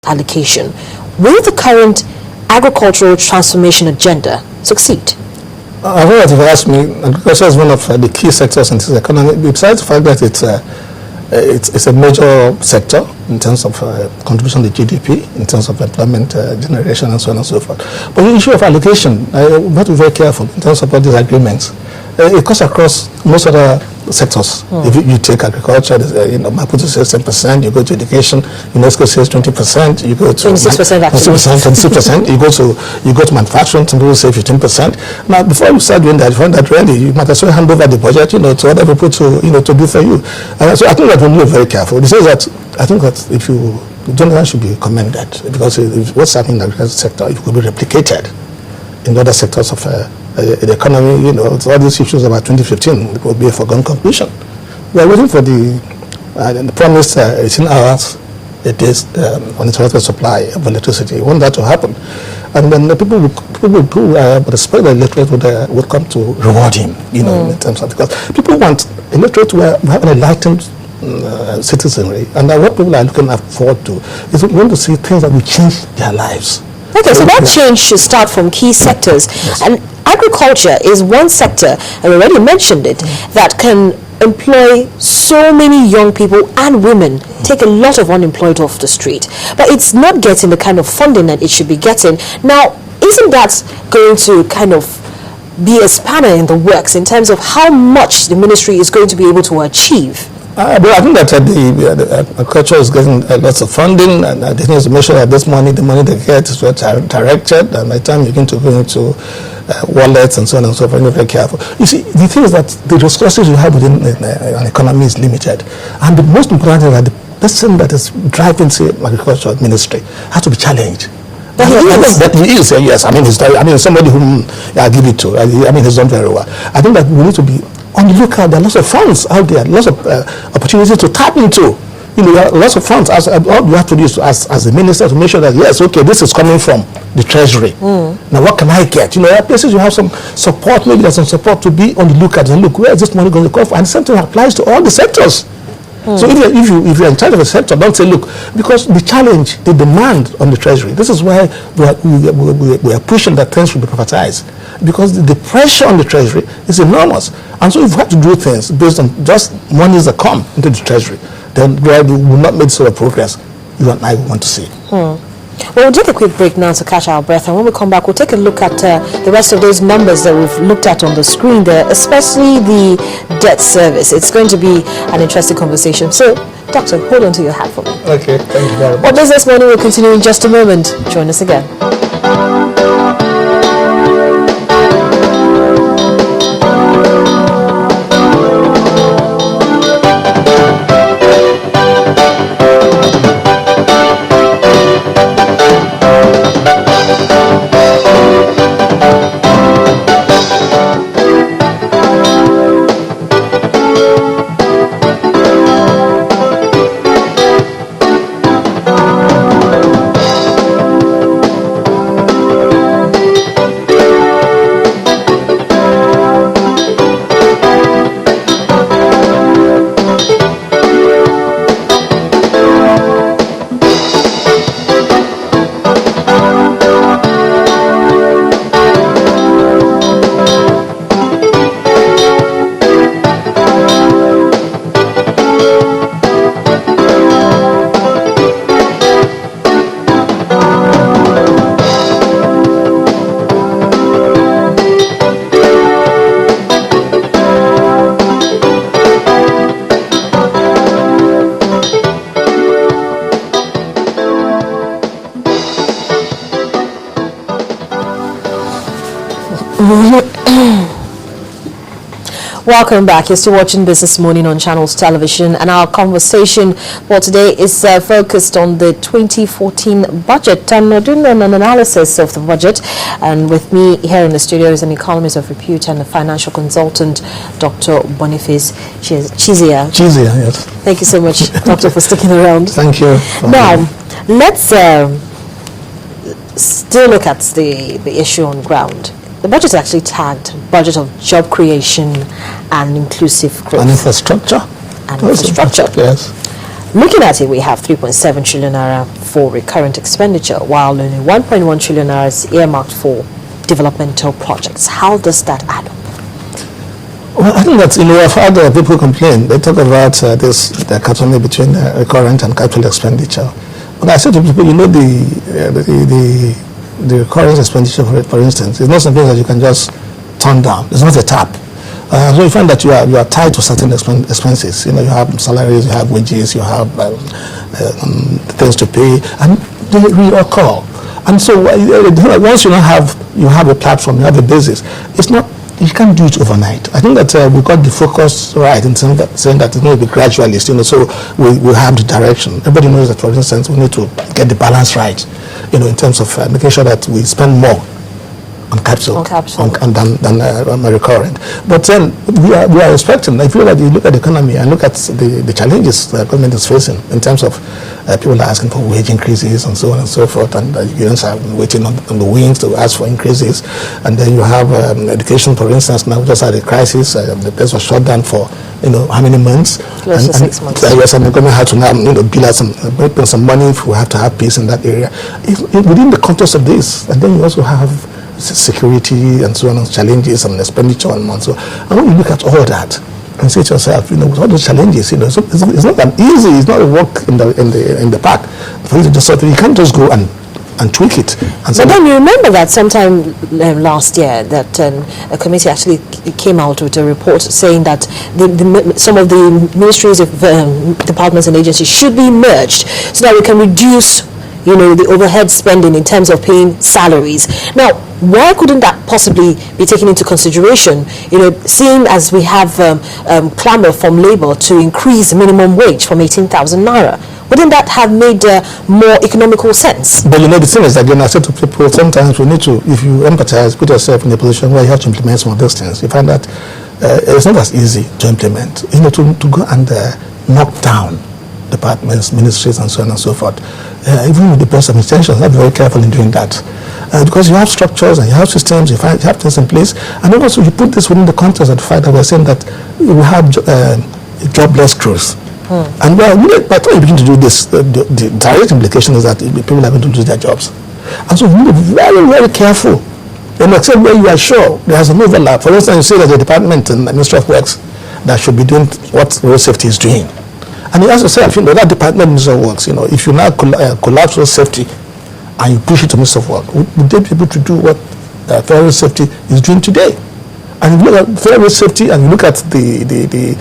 allocation. Will the current agricultural transformation agenda succeed? I think that if you ask me, agriculture is one of the key sectors in this economy, besides the fact that it's a major sector in terms of contribution to GDP, in terms of employment generation, and so on and so forth. But the issue of allocation, we have to be very careful in terms of all these agreements. It cuts across most other sectors. If you take agriculture, Maputo says 10%, you go to education, UNESCO says 20%, you go to 26% actually. 26%, you go to manufacturing, some people say 15%. Now, before you start doing that, if you want that ready, you might as well hand over the budget, to other people to do for you. So I think that we'll be very careful. It says that I think that if you, Jonathan should be commended, because what's happening in the agriculture sector, it could be replicated in other sectors of the economy. All these issues about 2015 will be a foregone conclusion. We are waiting for the promised 18 hours a day uninterrupted supply of electricity. We want that to happen, and then the people who respect the electorate would come to reward him. In terms of, because people want electorate to have an enlightened citizenry, and what people are looking forward to is we want to see things that will change their lives. Okay, so that change should start from key sectors. Yes. And agriculture is one sector, and we already mentioned it, that can employ so many young people and women, take a lot of unemployed off the street. But it's not getting the kind of funding that it should be getting. Now, isn't that going to kind of be a spanner in the works in terms of how much the ministry is going to be able to achieve? But I think that the agriculture is getting lots of funding, and they need to make sure that the money they get is well directed, and by the time you begin to go into wallets and so on and so forth, you're very careful. You see, the thing is that the resources you have within an economy is limited, and the most important thing is that the person that is driving, say, agriculture ministry has to be challenged. But he is, yes. I mean, somebody whom I give it to. He's done very well. I think that we need to be on the lookout. There are lots of funds out there, lots of opportunities to tap into. Lots of funds. All you have to do is as a minister to make sure that, yes, okay, this is coming from the treasury. Now, what can I get? There are places you have some support, maybe there's some support to be on the lookout and look, where is this money going to come from? And something applies to all the sectors. So if you're in charge of a sector, don't say, look, because the challenge, the demand on the treasury, this is why we are pushing that things should be privatized, because the pressure on the treasury is enormous. And so if we have to do things based on just monies that come into the treasury, then we will not make sort of progress you and I want to see. Well, we'll take a quick break now to catch our breath, and when we come back, we'll take a look at the rest of those numbers that we've looked at on the screen there, especially the debt service. It's going to be an interesting conversation. So, Doctor, hold on to your hat for me. Okay, thank you very much. What Business Morning will continue in just a moment. Join us again. Welcome back. You're still watching Business Morning on Channels Television, and our conversation for today is focused on the 2014 budget, and we're doing an analysis of the budget. And with me here in the studio is an economist of repute and a financial consultant, Dr. Boniface Chizea. Chizea, yes. Thank you so much, Doctor, for sticking around. Thank you. Now, let's still look at the issue on ground. The budget is actually tagged Budget of Job Creation and Inclusive Growth. And Infrastructure. And infrastructure. Yes. looking at it, we have 3.7 trillion naira for recurrent expenditure, while only 1.1 trillion naira is earmarked for developmental projects. How does that add up? Well, I think that, I've had people complain. They talk about this dichotomy between recurrent and capital expenditure. But I say to people, the recurrent expenditure, for instance, is not something that you can just turn down. It's not a tap. So you find that you are tied to certain expenses. You have salaries, you have wages, you have things to pay, and they reoccur. And so once you have a platform, you have a basis. You can't do it overnight. I think that we got the focus right in saying that it's going to be gradualist. So we have the direction. Everybody knows that, for instance, we need to get the balance right. In terms of making sure that we spend more on capital, than recurrent. But then we are expecting. If you look at the economy and look at the challenges the government is facing in terms of people are asking for wage increases and so on and so forth, and unions are waiting on the wings to ask for increases. And then you have education, for instance. Now we just had a crisis. The place was shut down for how many months? Close to 6 months. Yes, and the government had to now bill out some money if we have to have peace in that area. Within the context of this, and then you also have security and so on, and challenges and expenditure and so on. And when you look at all that and say to yourself, with all those challenges, it's not that easy. It's not a walk in the park for you to just you can't just go and tweak it. And but then you remember that sometime last year that a committee actually came out with a report saying that some of the ministries of departments and agencies should be merged so that we can reduce the overhead spending in terms of paying salaries. Now, why couldn't that possibly be taken into consideration? Seeing as we have clamor from labor to increase minimum wage from 18,000 naira, wouldn't that have made more economical sense? But the thing is, again, I said to people, sometimes we need to, if you empathize, put yourself in a position where you have to implement some of those things. You find that it's not as easy to implement. To go and knock down departments, ministries, and so on and so forth. Even with the best of intentions, have to be very careful in doing that. Because you have structures and you have systems, you have things in place, and then also you put this within the context of the fact that we're saying that we have jobless growth. And by the time you begin to do this, the direct implication is that people are going to lose their jobs. And so you need to be very, very careful. Except where you are sure there's an overlap. For instance, you say that the department in the Ministry of Works that should be doing what road safety is doing. And you ask yourself, that department, Ministry of Works, if you now collapse road safety and you push it to Ministry of Works, would they be able to do what federal safety is doing today? And if you look at federal safety and you look at the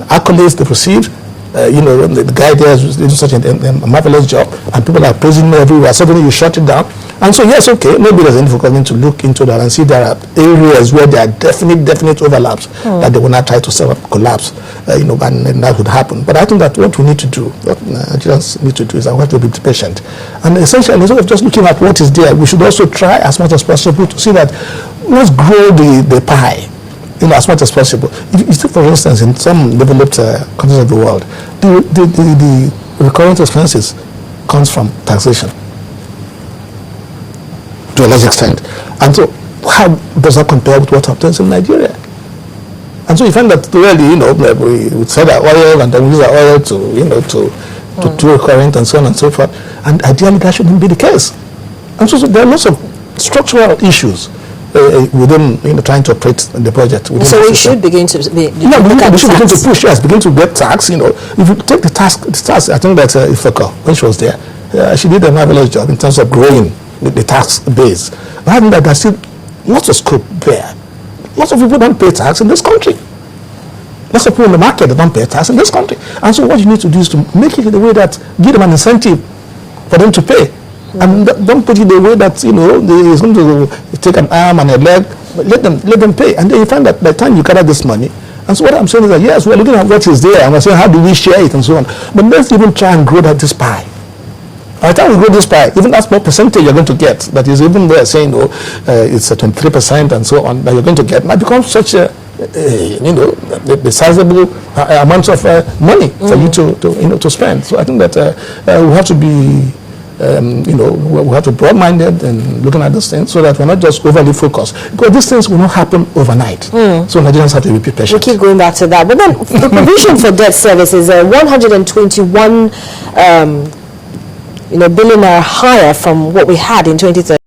accolades they received, the guy there is doing such a marvelous job, and people are praising me everywhere. Suddenly you shut it down. And so yes, okay, maybe there's a need for government to look into that and see there are areas where there are definite overlaps that they will not try to set up collapse, and that would happen. But I think that what we need to do, what Nigerians need to do, is that we have to be patient. And essentially, instead of just looking at what is there, we should also try as much as possible to see that let's grow the pie. As much as possible. If you see, for instance, in some developed countries of the world, the recurrent expenses comes from taxation to a large extent. And so, how does that compare with what happens in Nigeria? And so you find that really, we would sell our oil and then we use our oil to do recurrent and so on and so forth. And ideally, that shouldn't be the case. And so there are lots of structural issues within trying to operate the project. So we should begin to we should begin to push. Yes, begin to get tax. If you take the tax, I think that Ifeka, when she was there, she did a marvelous job in terms of growing the tax base. But having that, there's still lots of scope there. Lots of people don't pay tax in this country. Lots of people in the market don't pay tax in this country. And so what you need to do is to make it in a way that give them an incentive for them to pay. And don't put it the way that there is going to take an arm and a leg. But let them pay, and then you find that by the time you gather this money. And so what I'm saying is that yes, we're looking at what is there, and we're saying how do we share it and so on. But let's even try and grow this pie. By the time we grow this pie, even that small percentage you're going to get, that is even there saying it's 23% and so on that you're going to get, might become such a the sizable amounts of money for you to spend. So I think that we have to be we have to be broad-minded in looking at this thing so that we're not just overly focused. Because these things will not happen overnight. So Nigerians have to be patient. We keep going back to that. But then the provision for debt service is 121 billion naira higher from what we had in 2013.